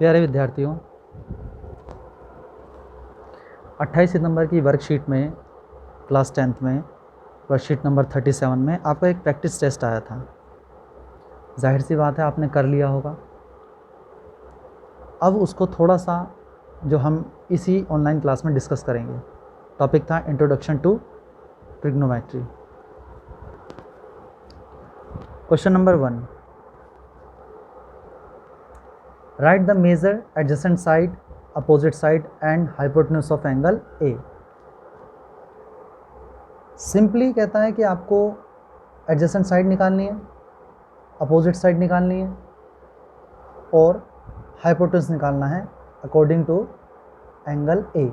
प्यारे विद्यार्थियों, 28 सितंबर की वर्कशीट में क्लास 10th में वर्कशीट नंबर 37 में आपका एक प्रैक्टिस टेस्ट आया था। जाहिर सी बात है आपने कर लिया होगा। अब उसको थोड़ा सा जो हम इसी ऑनलाइन क्लास में डिस्कस करेंगे। टॉपिक था introduction to trigonometry. Question number 1, write the measure adjacent side, opposite side and hypotenuse of angle A. Simply कहता है कि आपको एडजेसेंट साइड निकालनी है, अपोजिट साइड निकालनी है और हाइपोटेन्यूज निकालना है अकॉर्डिंग टू एंगल ए।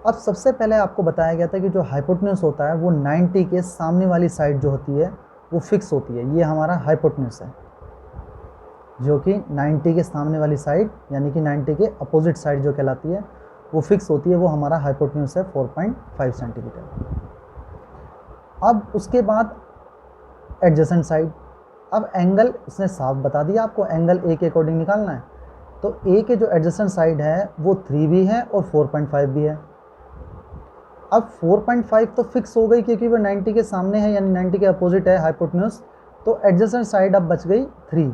अब सबसे पहले आपको बताया गया था कि जो हाइपोटेन्यूज होता है वो 90 के सामने वाली साइड जो होती है वो फिक्स होती है। ये हमारा हाइपोटेन्यूज है, जो कि 90 के सामने वाली साइड यानी कि 90 के अपोजिट साइड जो कहलाती है वो फिक्स होती है। वो हमारा हाइपोटेन्यूज है 4.5 सेंटीमीटर। अब उसके बाद एडजेसेंट साइड। अब एंगल इसने साफ बता दिया आपको, एंगल ए के अकॉर्डिंग निकालना है। तो ए के जो एडजेसेंट साइड है वो 3 भी है और 4.5 भी है। अब 4.5 तो फिक्स हो गई क्योंकि वो 90 के सामने है यानी 90 के अपोजिट है हाइपोटेन्यूज। तो एडजेसेंट साइड अब बच गई 3।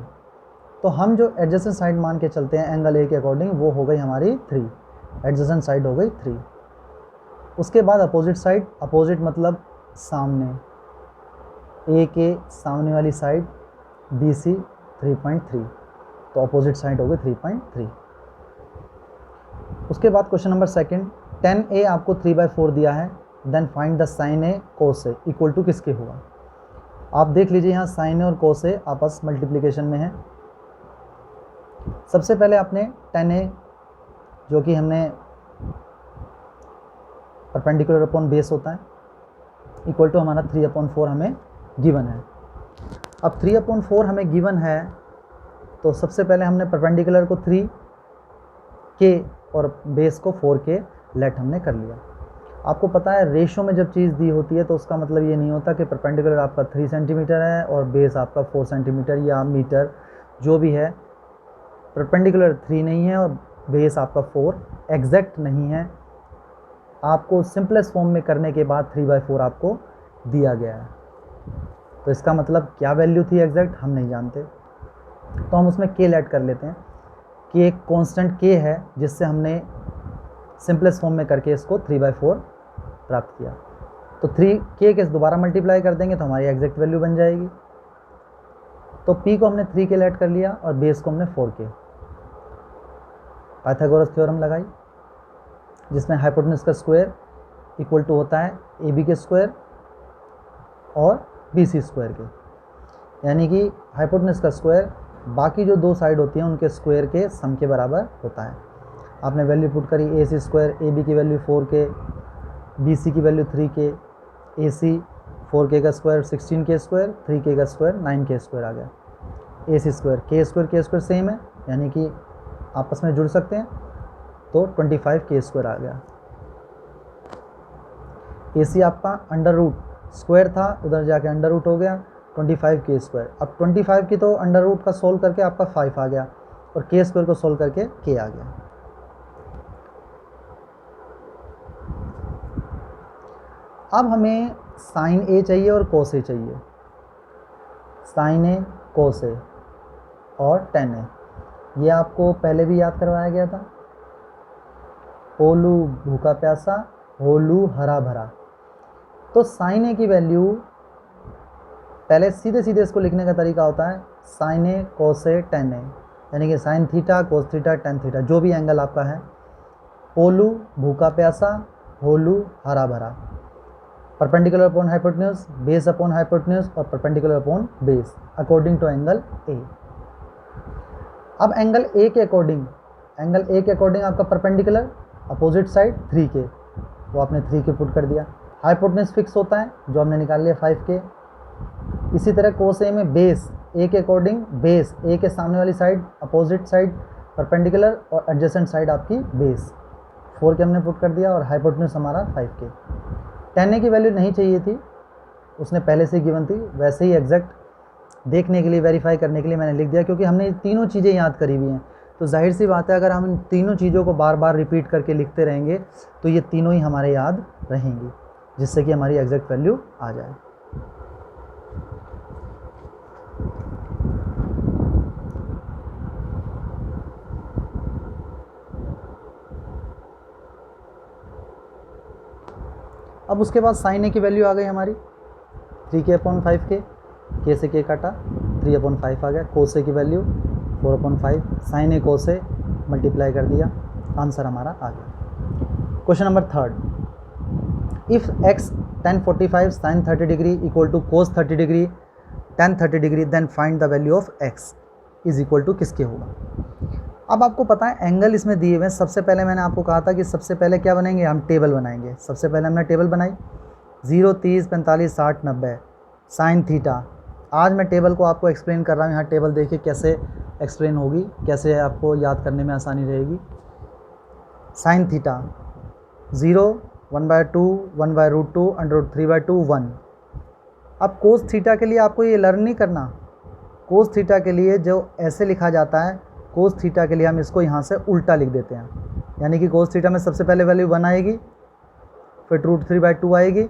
तो हम जो एडजेसेंट साइड मान के चलते हैं एंगल ए के अकॉर्डिंग वो हो गई हमारी 3। एडजेसेंट साइड हो गई 3। उसके बाद अपोजिट साइड, अपोजिट मतलब सामने, ए के सामने वाली साइड BC 3.3, तो अपोजिट साइड हो गई 3.3। उसके बाद क्वेश्चन नंबर 2, tan A आपको 3/4 दिया है। Then find the sin A cos A equal to किसके होगा। आप देख लीजिए यहाँ sin A और cos A आपस मल्टीप्लिकेशन में है। सबसे पहले आपने tan A जो कि हमने परपेंडिकुलर अपॉन बेस होता है इक्वल टू हमारा 3/4 हमें गिवन है। अब 3/4 हमें गिवन है तो सबसे पहले हमने परपेंडिकुलर को 3K और बेस को 4K लेट हमने कर लिया। आपको पता है रेशो में जब चीज़ दी होती है तो उसका मतलब ये नहीं होता कि परपेंडिकुलर आपका 3 सेंटीमीटर है और बेस आपका 4 सेंटीमीटर या मीटर जो भी है। परपेंडिकुलर 3 नहीं है और बेस आपका 4 एग्जैक्ट नहीं है। आपको सिंपलेस्ट फॉर्म में करने के बाद 3/4 आपको दिया गया है। तो इसका मतलब क्या वैल्यू थी एग्जैक्ट हम नहीं जानते, तो हम उसमें K ऐड कर लेते हैं कि एक कांस्टेंट K है जिससे हमने सिंपलेस्ट फॉर्म में करके इसको 3/4 प्राप्त किया। तो 3K के दोबारा मल्टीप्लाई कर देंगे तो हमारी एग्जैक्ट वैल्यू बन जाएगी। तो P को हमने 3K ऐड कर लिया और बेस को हमने 4K। पाइथागोरस थ्योरम लगाई जिसमें हाइपोटेन्यूज का स्क्वायर इक्वल टू होता है AB के स्क्वायर और BC स्क्वायर के, यानी कि हाइपोटेन्यूज का स्क्वायर बाकी जो दो साइड होती हैं उनके स्क्वायर के सम के बराबर होता है। आपने वैल्यू पुट करी AC स्क्वायर, AB की वैल्यू 4K, BC की वैल्यू 3K, AC 4K का स्क्वायर 16K स्क्वायर, 3K का स्क्वायर 9K स्क्वायर आ गया। AC square K square same है यानी कि आपस में जुड़ सकते हैं, तो 25K स्क्वायर आ गया। AC आपका अंडर रूट स्क्वायर था, उधर जाके अंडर रूट हो गया 25K स्क्वायर। अब 25 की तो अंडर रूट का सोल्व करके आपका 5 आ गया और K स्क्वायर को सोल्व करके K आ गया। अब हमें sin A चाहिए और cos A चाहिए। sin A, cos A और tan A, ये आपको पहले भी याद करवाया गया था। ओलू भूखा प्यासा, होलू हरा भरा। तो sin A की वैल्यू पहले सीधे सीधे इसको लिखने का तरीका होता है sin A cos A tan A, यानी कि sin theta cos theta tan theta जो भी एंगल आपका है। ओलू भूखा प्यासा, होलू हरा भरा। Perpendicular upon hypotenuse, base upon hypotenuse और perpendicular upon base according to angle A। अब एंगल A के अकॉर्डिंग आपका परपेंडिकुलर अपोजिट साइड 3K, वो आपने 3K पुट कर दिया। हाइपोटेन्यूज फिक्स होता है जो हमने निकाल लिया 5K। इसी तरह cos A में बेस A के अकॉर्डिंग, बेस A के सामने वाली साइड, अपोजिट साइड परपेंडिकुलर और एडजेसेंट साइड आपकी बेस 4K हमने पुट कर दिया और हाइपोटेन्यूज हमारा 5K। tan A की वैल्यू नहीं चाहिए थी, उसने पहले से गिवन थी, वैसे ही एग्जैक्ट देखने के लिए वेरीफाई करने के लिए मैंने लिख दिया क्योंकि हमने तीनों चीज़ें याद करी हुई हैं। तो जाहिर सी बात है अगर हम इन तीनों चीज़ों को बार बार रिपीट करके लिखते रहेंगे तो ये तीनों ही हमारे याद रहेंगी, जिससे कि हमारी एग्जैक्ट वैल्यू आ जाए। अब उसके बाद साइन ए की वैल्यू आ गई हमारी 3k/5 के से के काटा 3/5 आ गया। कोस ए की value 4/5, sine A cos A multiply कर दिया, आंसर हमारा आ गया। Question number 3, if x tan 45 sin 30 degree equal to cos 30 degree tan 30 degree then find the value of x is equal to किसके होगा। अब आपको पता है एंगल इसमें दिए हुए हैं। सबसे पहले मैंने आपको कहा था कि सबसे पहले क्या बनाएंगे, हम टेबल बनाएंगे। सबसे पहले हमने टेबल बनाई 0, 30, 45, 60, 90 साइन थीटा। आज मैं टेबल को आपको एक्सप्लेन कर रहा हूँ। यहाँ टेबल देखिए कैसे एक्सप्लेन होगी, कैसे आपको याद करने में आसानी रहेगी। Sine theta 0, 1/2, 1/√2, √3/2, 1। अब कोस थीटा के लिए आपको ये लर्न नहीं करना। कोस थीटा के लिए जो ऐसे लिखा जाता है, कोस थीटा के लिए हम इसको यहाँ से उल्टा लिख देते हैं। यानी कि कोस थीटा में सबसे पहले वैल्यू 1 आएगी, फिर √3/2 आएगी,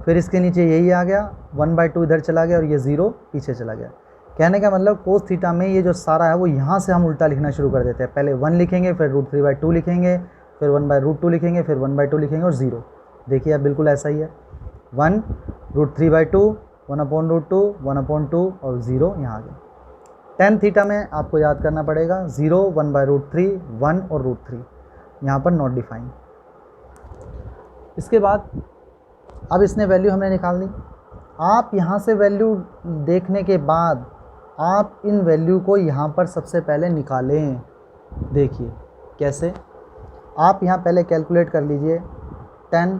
फिर इसके नीचे यही आ गया, 1/2 इधर चला गया और ये 0 पीछे चला गया। कहने का मतलब कोस थीटा में ये जो सारा है वो यहाँ से हम उल्टा लिखना शुरू कर देते हैं। पहले 1 लिखेंगे, फिर √3/2 लिखेंगे, फिर 1/√2 लिखेंगे, फिर 1/2 लिखेंगे और 0। देखिए अब बिल्कुल ऐसा ही है, 1 √3/2, 1/√2, 1/2 और 0 यहाँ आ गया। tan थीटा में आपको याद करना पड़ेगा 0, 1/√3, 1 और √3, यहाँ पर नॉट डिफाइन। इसके बाद अब इसने वैल्यू हमने निकाल ली। आप यहाँ से वैल्यू देखने के बाद आप इन वैल्यू को यहाँ पर सबसे पहले निकालें। देखिए कैसे, आप यहाँ पहले कैलकुलेट कर लीजिए। tan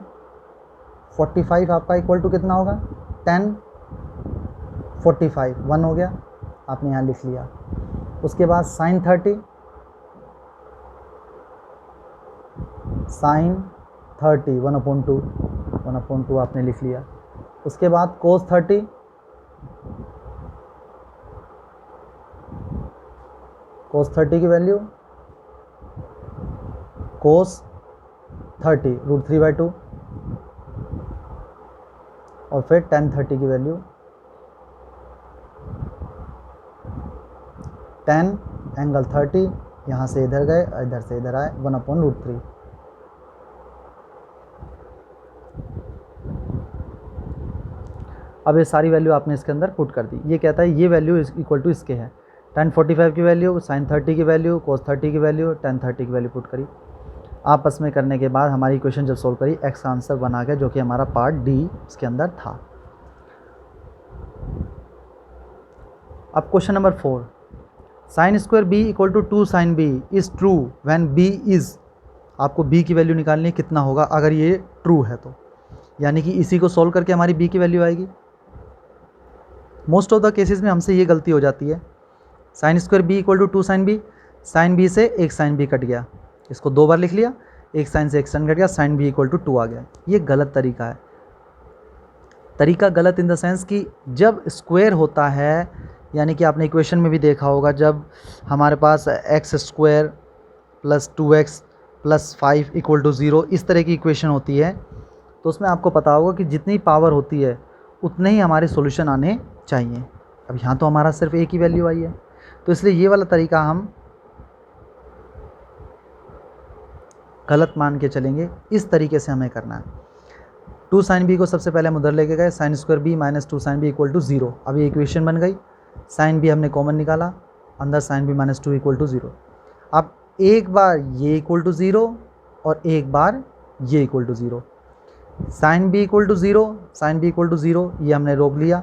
45 आपका इक्वल टू कितना होगा, tan 45 1 हो गया, आपने यहाँ लिख लिया। उसके बाद साइन 30, साइन 30 1/2 आपने लिख लिया। उसके बाद कोस 30, कोस 30 की वैल्यू कोस 30 √3/2 और फिर tan 30 की वैल्यू tan एंगल 30, यहाँ से इधर गए, इधर से इधर आए, 1/√3। अब ये सारी वैल्यू आपने इसके अंदर पुट कर दी। ये कहता है ये वैल्यू इक्वल टू इसके है, tan 45 की वैल्यू, sin 30 की वैल्यू, cos 30 की वैल्यू, tan 30 की वैल्यू पुट करी। आपस में करने के बाद हमारी इक्वेशन जब सोल्व करी, x आंसर बना गया, जो कि हमारा पार्ट डी इसके अंदर था। अब question number 4, sin² b equal to 2 sin b is true when b is, आपको b की वैल्यू निकालनी है, कितना होगा अगर ये ट्रू है तो। यानी कि इसी को सोल्व करके हमारी b की वैल्यू आएगी। मोस्ट ऑफ द केसेस में हमसे ये गलती हो जाती है। sin² b equal to 2 sin b, sin b से एक sin b कट गया, इसको 2 बार लिख लिया, एक sin से एक sin कट गया, sin b इक्वल टू 2 आ गया। ये गलत तरीका है। तरीका गलत इन द सेंस कि जब स्क्वायर होता है, यानी कि आपने इक्वेशन में भी देखा होगा, जब हमारे पास x² + 2x + 5 इक्वल टू 0 इस तरह की इक्वेशन होती है, तो उसमें आपको पता होगा कि जितनी पावर होती है उतने ही हमारे सॉल्यूशन आने चाहिए। अब यहाँ तो हमारा सिर्फ एक ही वैल्यू आई है, तो इसलिए ये वाला तरीका हम गलत मान के चलेंगे। इस तरीके से हमें करना है। 2 sin b को सबसे पहले हम उधर लेके गए, sin² b - 2 sin b equal to 0। अब ये इक्वेशन बन गई, sin b हमने कॉमन निकाला, अंदर sin b - 2 इक्वल टू 0। अब एक बार ये इक्वल टू 0 और एक बार ये equal to 0। sin b equal to 0, sin b equal to 0, ये हमने रोक लिया।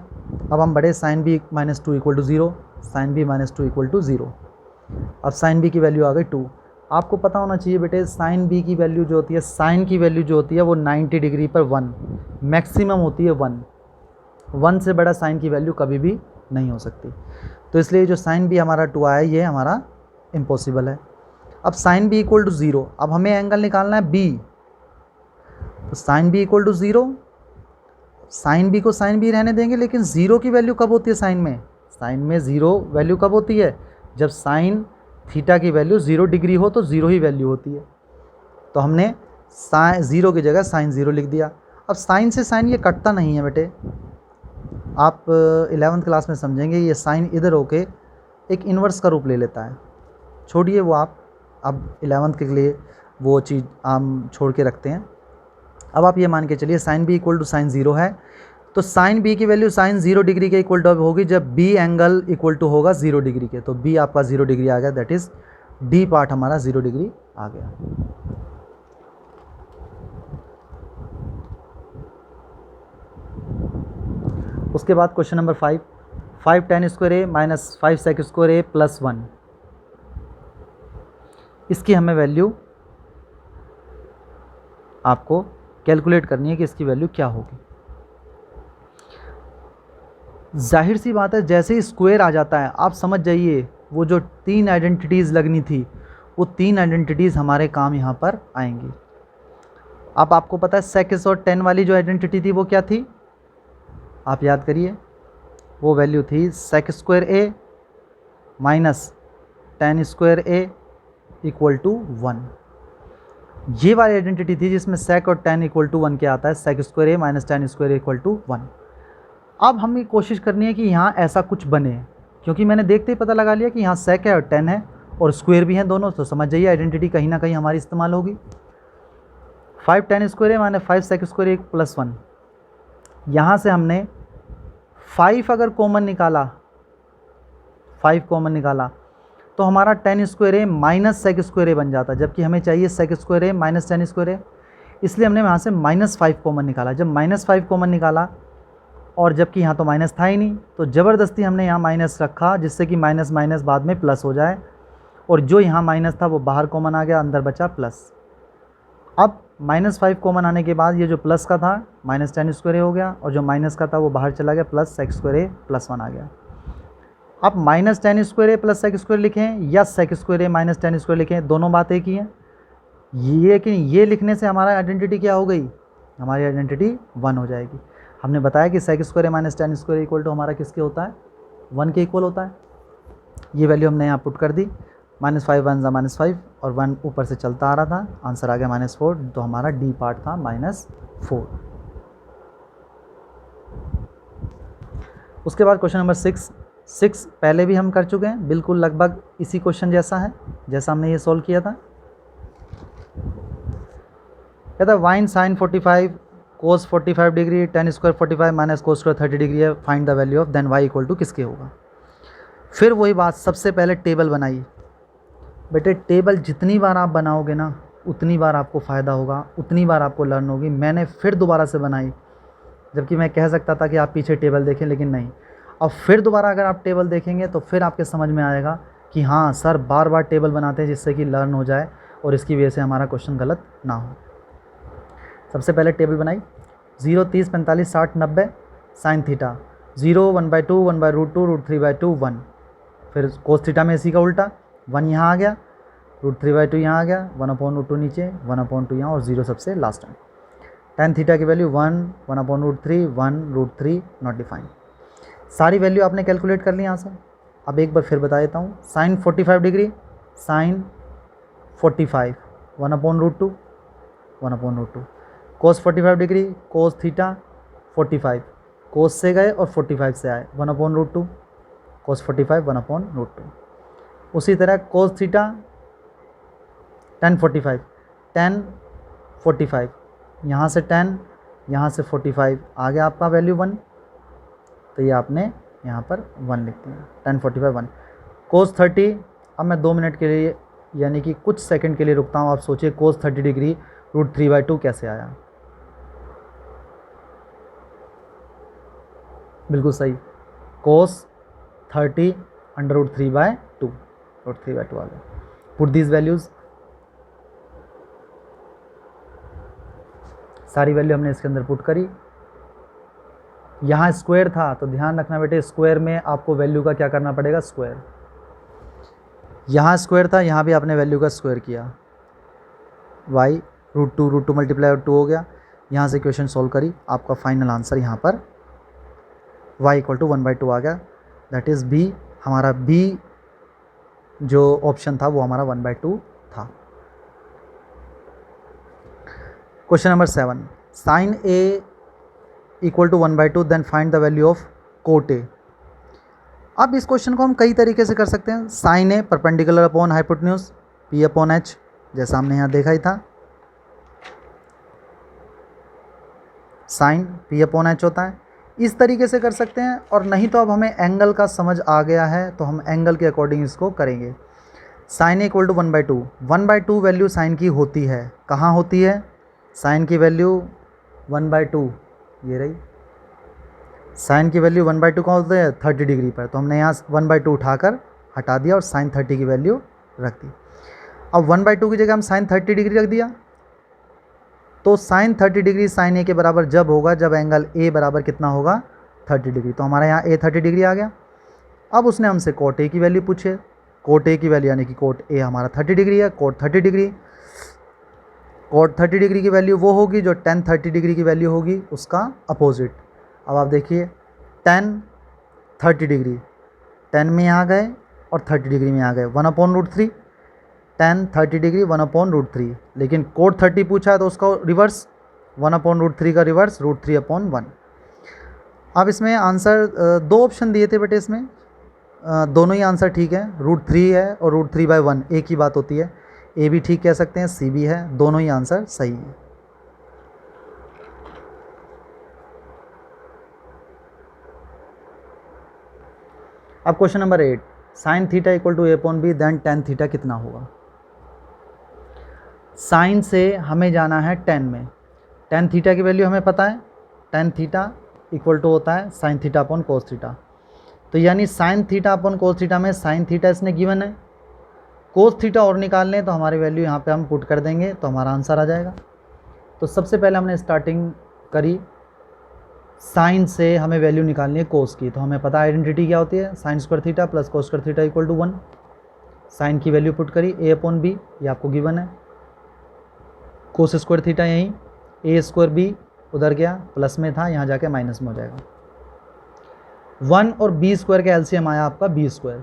अब हम बढ़े sin b - 2 equal to 0, sin b - 2 equal to 0। अब sin b की वैल्यू आ गई 2। आपको पता होना चाहिए बेटे, sin b की वैल्यू जो होती है, sin की वैल्यू जो होती है वो 90 डिग्री पर 1 मैक्सिमम होती है। 1 से बड़ा sin की वैल्यू कभी भी नहीं हो सकती। तो इसलिए जो sin b हमारा 2 आया, ये हमारा इम्पॉसिबल है। अब sin b इक्वल टू 0, अब हमें एंगल निकालना है b, तो sin b equal to 0, sin b को sin b रहने देंगे, लेकिन 0 की वैल्यू कब होती है साइन में? साइन में 0 वैल्यू कब होती है? जब sin थीटा की वैल्यू 0 डिग्री हो तो 0 ही वैल्यू होती है, तो हमने साइन 0 की जगह साइन 0 लिख दिया। अब साइन से साइन ये कटता नहीं है बेटे, आप 11th क्लास में समझेंगे। ये साइन इधर होके एक इन्वर्स का रूप ले लेता है, छोड़िए वो आप अब 11th के लिए वो चीज़ हम छोड़ के रखते हैं। अब आप ये मान के चलिए sine B equal to sine 0 है, तो साइन बी की वैल्यू साइन 0 डिग्री के इक्वल टू होगी जब बी एंगल इक्वल टू होगा 0 डिग्री के, तो बी आपका 0 डिग्री आ गया, दैट इज़ डी पार्ट हमारा 0 डिग्री आ गया। उसके बाद question number 5 tan square A minus 5 sec square A plus 1, इसकी हमें वैल्यू आपको कैलकुलेट करनी है कि इसकी वैल्यू क्या होगी। जाहिर सी बात है, जैसे ही स्क्वायर आ जाता है आप समझ जाइए वो जो 3 आइडेंटिटीज़ लगनी थी वो 3 आइडेंटिटीज़ हमारे काम यहाँ पर आएंगी। अब आपको पता है सेक और tan वाली जो आइडेंटिटी थी वो क्या थी, आप याद करिए, वो वैल्यू थी sec square A minus tan square A equal to 1। ये वाली आइडेंटिटी थी जिसमें सेक और tan इक्वल टू 1 क्या आता है, sec square A minus tan square equal to 1। अब हमें कोशिश करनी है कि यहाँ ऐसा कुछ बने, क्योंकि मैंने देखते ही पता लगा लिया कि यहाँ सेक है और tan है और स्क्वायर भी हैं दोनों, तो समझ जाइए आइडेंटिटी कहीं ना कहीं हमारी इस्तेमाल होगी। 5 tan square A minus 5 sec square A plus 1, यहाँ से हमने 5 अगर कॉमन निकाला, 5 कॉमन निकाला तो हमारा tan square A minus sec square ए बन जाता, जबकि हमें चाहिए सेक square A minus tan square ए, इसलिए हमने यहाँ से -5 कॉमन निकाला। जब -5 कॉमन निकाला और जबकि यहाँ तो माइनस था ही नहीं, तो ज़बरदस्ती हमने यहाँ माइनस रखा जिससे कि माइनस माइनस बाद में प्लस हो जाए, और जो यहाँ माइनस था वो बाहर कॉमन आ गया, अंदर बचा प्लस। अब -5 कॉमन आने के बाद ये जो प्लस का था माइनस tan स्क्वायर ए हो गया, और जो माइनस का था वो बाहर चला गया, प्लस सेक स्क्वायर ए प्लस 1 आ गया। अब माइनस tan स्क्वायर ए प्लस सेक स्क्वायर लिखें या सेक square A minus tan square लिखें, दोनों बात एक ही हैं। ये लिखने से हमारा आइडेंटिटी क्या हो गई, हमारी आइडेंटिटी 1 हो जाएगी। हमने बताया कि sec square A minus tan square equal to हमारा किसके होता है, 1 के इक्वल होता है। ये वैल्यू हमने यहाँ पुट कर दी, -5 1 -5 और 1 ऊपर से चलता आ रहा था, आंसर आ गया -4, तो हमारा डी पार्ट था -4। उसके बाद क्वेश्चन नंबर 6 पहले भी हम कर चुके हैं, बिल्कुल लगभग इसी क्वेश्चन जैसा है जैसा हमने ये सॉल्व किया था। कहता है वाइन sine 45 cos 45 degree tan square 45 minus cos square 30 degree है, find the value of then y equal to किसके होगा। फिर वही बात, सबसे पहले टेबल बनाइए बेटे। टेबल जितनी बार आप बनाओगे ना उतनी बार आपको फ़ायदा होगा, उतनी बार आपको लर्न होगी। मैंने फिर दोबारा से बनाई, जबकि मैं कह सकता था कि आप पीछे टेबल देखें, लेकिन नहीं। अब फिर दोबारा अगर आप टेबल देखेंगे तो फिर आपके समझ में आएगा कि हाँ सर बार बार टेबल बनाते हैं जिससे कि लर्न हो जाए और इसकी वजह से हमारा क्वेश्चन गलत ना हो। सबसे पहले टेबल बनाई, 0 30 45 60 90 साइन थीटा, 0 1/2 1/√2 √3/2 1। फिर कोस थीटा में इसी का उल्टा, 1 यहाँ आ गया, √3/2 यहाँ आ गया, 1/√2 नीचे, 1/2 यहाँ और 0 सबसे लास्ट में। tan थीटा की वैल्यू 1 1/√3 1 √3 नॉट डिफाइंड। सारी वैल्यू आपने कैलकुलेट कर ली यहाँ से। अब एक बार फिर बता देता हूँ, साइन 45 डिग्री साइन 45 1/√2 1/√2, कोस 45 डिग्री कोस थीटा 45, कोस से गए और 45 से आए 1/√2, कोस 45 1/√2। उसी तरह कोस थीटा tan 45 यहाँ से tan, यहाँ से 45 आ गया आपका वैल्यू 1, तो ये आपने यहाँ पर 1 लिख दिया, tan 45 1। कोस 30, अब मैं 2 मिनट के लिए यानी कि कुछ सेकंड के लिए रुकता हूँ। आप सोचिए कोस 30 डिग्री √3/2 कैसे आया। बिल्कुल सही, कोस 30 √3/2 √3/2 आ गया। पुट दीज वैल्यूज़, सारी वैल्यू हमने इसके अंदर पुट करी। यहाँ स्क्वायर था तो ध्यान रखना बेटे, स्क्वायर में आपको वैल्यू का क्या करना पड़ेगा, स्क्वायर। यहाँ स्क्वायर था, यहाँ भी आपने वैल्यू का स्क्वायर किया, y √2 मल्टीप्लाई 2 हो गया। यहाँ से क्वेश्चन सॉल्व करी, आपका फाइनल आंसर यहाँ पर y इक्वल टू 1/2 आ गया, दैट इज़ b। हमारा b जो ऑप्शन था वो हमारा 1/2 था। Question number 7, sine A equal to 1/2 then find the value of cot A. अब इस क्वेश्चन को हम कई तरीके से कर सकते हैं। Sine A perpendicular upon hypotenuse P upon H, जैसा हमने यहाँ देखा ही था, साइन पी अपॉन एच होता है, इस तरीके से कर सकते हैं। और नहीं तो अब हमें एंगल का समझ आ गया है तो हम एंगल के अकॉर्डिंग इसको करेंगे। Sine equal to 1/2, 1/2 value sine की होती है, कहाँ होती है? साइन की वैल्यू 1/2 ये रही, साइन की वैल्यू 1/2 कहाँ होती है? 30 डिग्री पर। तो हमने यहाँ 1/2 उठाकर हटा दिया और साइन 30 की वैल्यू रख दी। अब 1/2 की जगह हम साइन 30 डिग्री रख दिया, तो साइन 30 डिग्री साइन ए के बराबर जब होगा जब एंगल ए बराबर कितना होगा? 30 डिग्री। तो हमारा यहाँ ए 30 डिग्री आ गया। अब उसने हमसे कोट ए की वैल्यू पूछे, कोट ए की वैल्यू यानी कि कोट ए हमारा 30 डिग्री है, कोट 30 डिग्री, कोट 30 डिग्री की वैल्यू वो होगी जो टेन 30 डिग्री की वैल्यू होगी उसका अपोजिट। अब आप देखिए टेन 30 डिग्री, 10 में यहाँ गए और 30 डिग्री में यहाँ गए, 1/√3, टेन 30 डिग्री 1/√3, लेकिन कोट 30 पूछा है तो उसका रिवर्स 1/√3 का रिवर्स √3/1। अब इसमें आंसर दो ऑप्शन दिए थे बेटे, इसमें दोनों ही आंसर ठीक है, √3 है और √3/1 एक ही बात होती है। ए भी ठीक कह सकते हैं, सी भी है, दोनों ही आंसर सही हैं। अब question number 8, sine theta equal to A/B then tan theta कितना होगा? साइन से हमें जाना है टेन में, टेन थीटा की वैल्यू हमें पता है, टेन थीटा इक्वल टू होता है sign theta upon cos theta. तो यानी sign theta upon cos theta में साइन थीटा इसने गिवन है, कोस थीटा और निकालने हैं तो हमारी वैल्यू यहाँ पे हम पुट कर देंगे तो हमारा आंसर आ जाएगा। तो सबसे पहले हमने स्टार्टिंग करी, साइन से हमें वैल्यू निकालनी है कोस की, तो हमें पता आइडेंटिटी क्या होती है, sine square theta plus cos square theta equal to 1। Sine की वैल्यू पुट करी A/B, ये आपको गिवन है, कोस स्क्वायर थीटा यहीं, A²B उधर गया प्लस में था, यहाँ जाके माइनस में हो जाएगा। 1 और B² का एलसीएम आया आपका B²।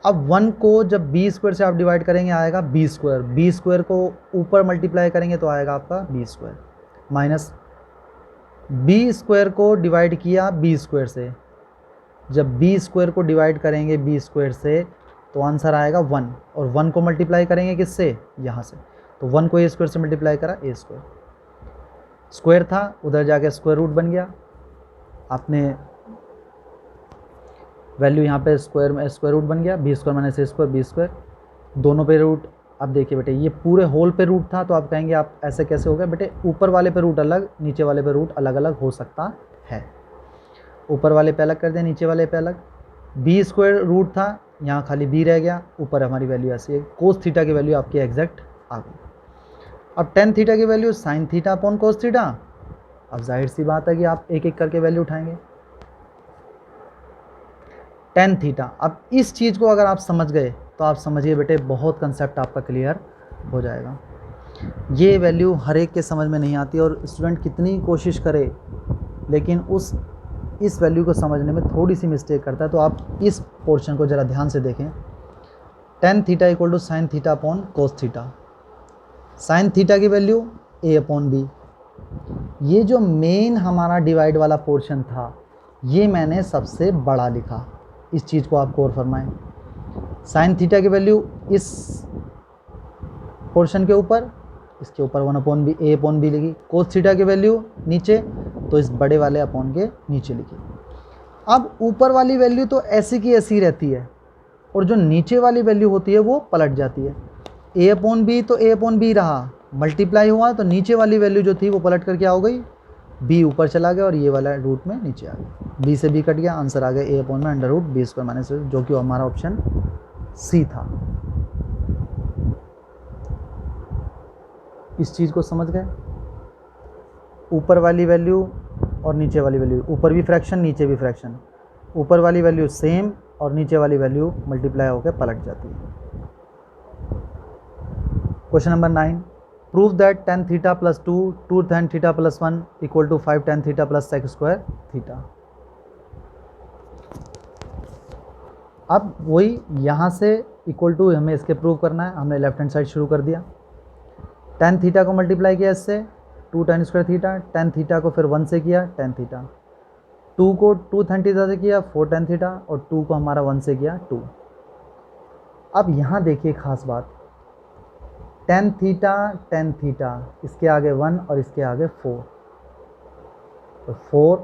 अब 1 को जब B² से आप डिवाइड करेंगे आएगा B², B² को ऊपर मल्टीप्लाई करेंगे तो आएगा आपका B² माइनस B² को डिवाइड किया B² से, जब B² को डिवाइड करेंगे B² से तो आंसर आएगा 1, और 1 को मल्टीप्लाई करेंगे किससे? यहाँ से, तो 1 को A² से मल्टीप्लाई करा, A², स्क्वायर था उधर जाके स्क्वायर रूट बन गया, आपने वैल्यू यहाँ पे स्क्वायर में स्क्वायर रूट बन गया, B² माइनस A² B², दोनों पे रूट। अब देखिए बेटे ये पूरे होल पे रूट था, तो आप कहेंगे आप ऐसे कैसे हो गया? बेटे ऊपर वाले पे रूट अलग, नीचे वाले पे रूट अलग अलग हो सकता है, ऊपर वाले पे अलग कर दें, नीचे वाले पे अलग। B² रूट था, यहाँ खाली B रह गया, ऊपर हमारी वैल्यू ऐसी है, कोस थीटा की वैल्यू आपकी एग्जैक्ट आ गई। अब टेन थीटा की value sign theta upon cos theta, अब जाहिर सी बात है कि आप एक एक करके वैल्यू उठाएंगे। टेन थीटा, अब इस चीज़ को अगर आप समझ गए तो आप समझिए बेटे बहुत कंसेप्ट आपका क्लियर हो जाएगा। ये वैल्यू हर एक के समझ में नहीं आती और स्टूडेंट कितनी कोशिश करे लेकिन इस वैल्यू को समझने में थोड़ी सी मिस्टेक करता है। तो आप इस पोर्शन को ज़रा ध्यान से देखें, tan theta equal to sine theta upon cos theta, sine theta की वैल्यू A/B। ये जो मेन हमारा डिवाइड वाला पोर्शन था ये मैंने सबसे बड़ा लिखा, इस चीज़ को आप गौर फरमाएं। साइन थीटा की वैल्यू इस पोर्शन के ऊपर, इसके ऊपर 1/B A/B लिखी, कोस थीटा की वैल्यू नीचे तो इस बड़े वाले अपॉन के नीचे लिखी। अब ऊपर वाली वैल्यू तो ऐसी की ऐसी रहती है और जो नीचे वाली वैल्यू होती है वो पलट जाती है। A/B तो A/B रहा, मल्टीप्लाई हुआ तो नीचे वाली वैल्यू जो थी वो पलट कर क्या हो गई? B ऊपर चला गया और ये वाला रूट में नीचे आ गया, B से B कट गया, आंसर आ गया A/√B² माइनस, जो कि हमारा ऑप्शन C था। इस चीज़ को समझ गए? ऊपर वाली वैल्यू और नीचे वाली वैल्यू, ऊपर भी फ्रैक्शन नीचे भी फ्रैक्शन, ऊपर वाली वैल्यू सेम और नीचे वाली वैल्यू मल्टीप्लाई होकर पलट जाती है। Question number 9, prove that tan theta plus 2 tan theta plus 1 equal to 5 tan theta plus sec² theta. अब वही यहाँ से इक्वल टू हमें इसके प्रूव करना है, हमने लेफ्ट हैंड साइड शुरू कर दिया। टेन थीटा को मल्टीप्लाई किया इससे 2 tan square theta, tan theta को फिर 1 से किया टेन थीटा, 2 को 2 tan थीटा से किया 4 tan थीटा, और 2 को हमारा 1 से किया 2। अब यहाँ देखिए खास बात, टेन थीटा इसके आगे 1 और इसके आगे 4, तो 4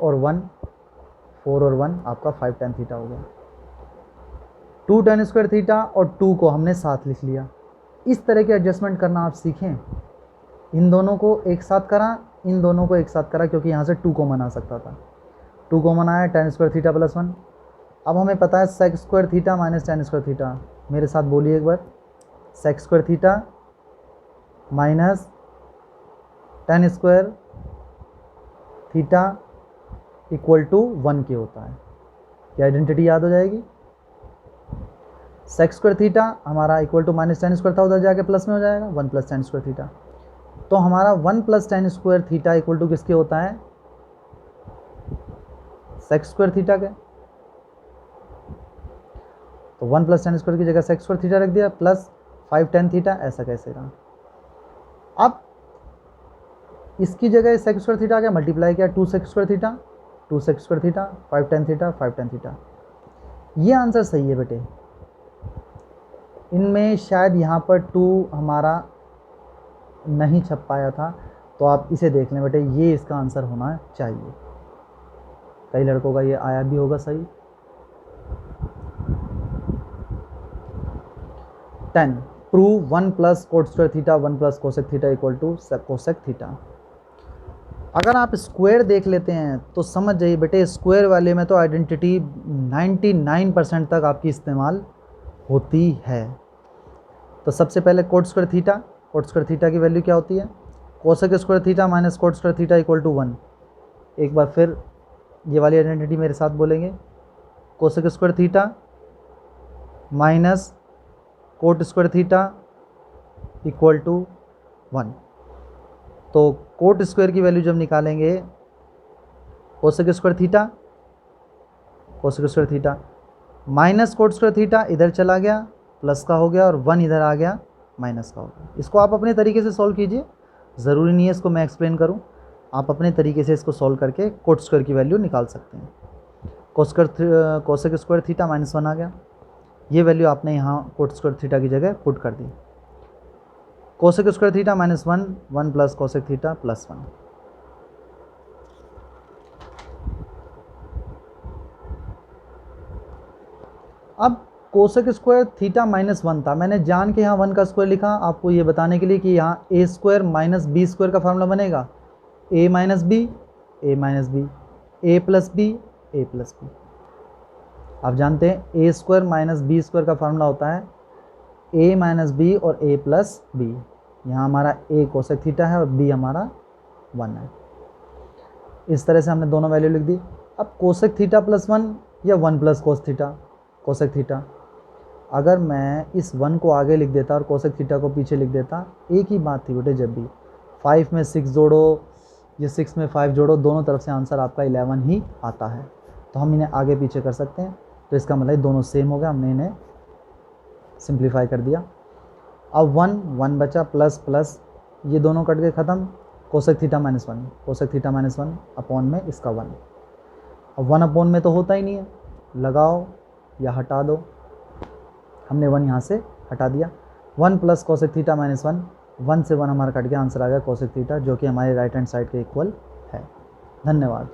और 1 आपका 5 tan थीटा हो गया। 2 tan स्क्वायर थीटा और 2 को हमने साथ लिख लिया। इस तरह के एडजस्टमेंट करना आप सीखें। इन दोनों को एक साथ करा, इन दोनों को एक साथ करा, क्योंकि यहाँ से 2 कॉमन आ सकता था। 2 कॉमन आया, tan स्क्वायर थीटा प्लस 1। अब हमें पता है sec square theta minus tan square theta. मेरे साथ बोलिए एक बार, sec square theta minus tan square theta equal to 1 के होता है। क्या आइडेंटिटी याद हो जाएगी? sec स्क्वायर थीटा हमारा equal to minus tan square था, उधर जाके प्लस में हो जाएगा 1 प्लस tan स्क्वायर थीटा। तो हमारा 1 plus tan square theta equal to किसके होता है? sec स्क्वायर थीटा के। तो 1 प्लस tan स्क्वायर की जगह sec स्क्वायर थीटा रख दिया, प्लस 5 tan थीटा, ऐसा कैसे रहा। अब इसकी जगह sec स्क्वायर थीटा क्या मल्टीप्लाई किया 2 sec square theta, 2 sec square theta, 5 tan theta, 5 tan theta. ये आंसर सही है बेटे। इनमें शायद यहाँ पर 2 हमारा नहीं छप पाया था, तो आप इसे देख लें बेटे, ये इसका आंसर होना चाहिए। कई लड़कों का ये आया भी होगा सही। 10 prove 1 plus cot square theta 1 plus cosec theta equal to cosec theta. अगर आप स्क्वायर देख लेते हैं तो समझ जाइए बेटे, स्क्वायर वाले में तो आइडेंटिटी 99% तक आपकी इस्तेमाल होती है। तो सबसे पहले कोट स्क्वायर थीटा की वैल्यू क्या होती है? Cosec square theta minus cot square theta equal to 1। एक बार फिर ये वाली आइडेंटिटी मेरे साथ बोलेंगे, cosec square theta minus cot square theta equal to 1। तो कोट स्क्वायर की वैल्यू जब निकालेंगे, cosec square theta minus cot square theta इधर चला गया प्लस का हो गया, और 1 इधर आ गया माइनस का हो गया। इसको आप अपने तरीके से सॉल्व कीजिए, ज़रूरी नहीं है इसको मैं एक्सप्लेन करूं। आप अपने तरीके से इसको सॉल्व करके कोट स्क्वायर की वैल्यू निकाल सकते हैं। कोसेक स्क्वायर थीटा माइनस 1 आ गया, ये वैल्यू आपने यहाँ कोट स्क्वायर थीटा की जगह पुट कर दी। Cosec square theta minus 1 plus cosec theta plus 1। अब कोसेक स्क्वायर थीटा माइनस 1 था, मैंने जान के यहाँ 1 का स्क्वायर लिखा आपको ये बताने के लिए कि यहाँ ए स्क्वायर माइनस बी स्क्वायर का फार्मूला बनेगा ए माइनस बी, ए प्लस बी, ए प्लस बी। आप जानते हैं ए स्क्वायर माइनस बी स्क्वायर का फार्मूला होता है ए माइनस बी और ए प्लस बी। यहाँ हमारा ए कोसेक थीटा है और बी हमारा 1 है। इस तरह से हमने दोनों वैल्यू लिख दी। अब कोसेक थीटा प्लस 1 या 1 प्लस कोसेक थीटा, अगर मैं इस 1 को आगे लिख देता और कोसेक थीटा को पीछे लिख देता, एक ही बात थी बेटे। जब भी 5 में 6 जोड़ो या 6 में 5 जोड़ो, दोनों तरफ से आंसर आपका 11 ही आता है। तो हम इन्हें आगे पीछे कर सकते हैं, तो इसका मतलब दोनों सेम हो गया, हमने इन्हें सिंप्लीफाई कर दिया। अब 1 बचा, प्लस प्लस ये दोनों कट गए ख़त्म, कोसेक थीटा माइनस 1 अपॉन में इसका 1। अब 1 अपॉन में तो होता ही नहीं है, लगाओ या हटा दो। हमने 1 यहाँ से हटा दिया। 1 प्लस कोसेक थीटा माइनस 1 से 1 हमारा कट गया, आंसर आ गया कोसेक थीटा, जो कि हमारे राइट हैंड साइड के इक्वल है। धन्यवाद।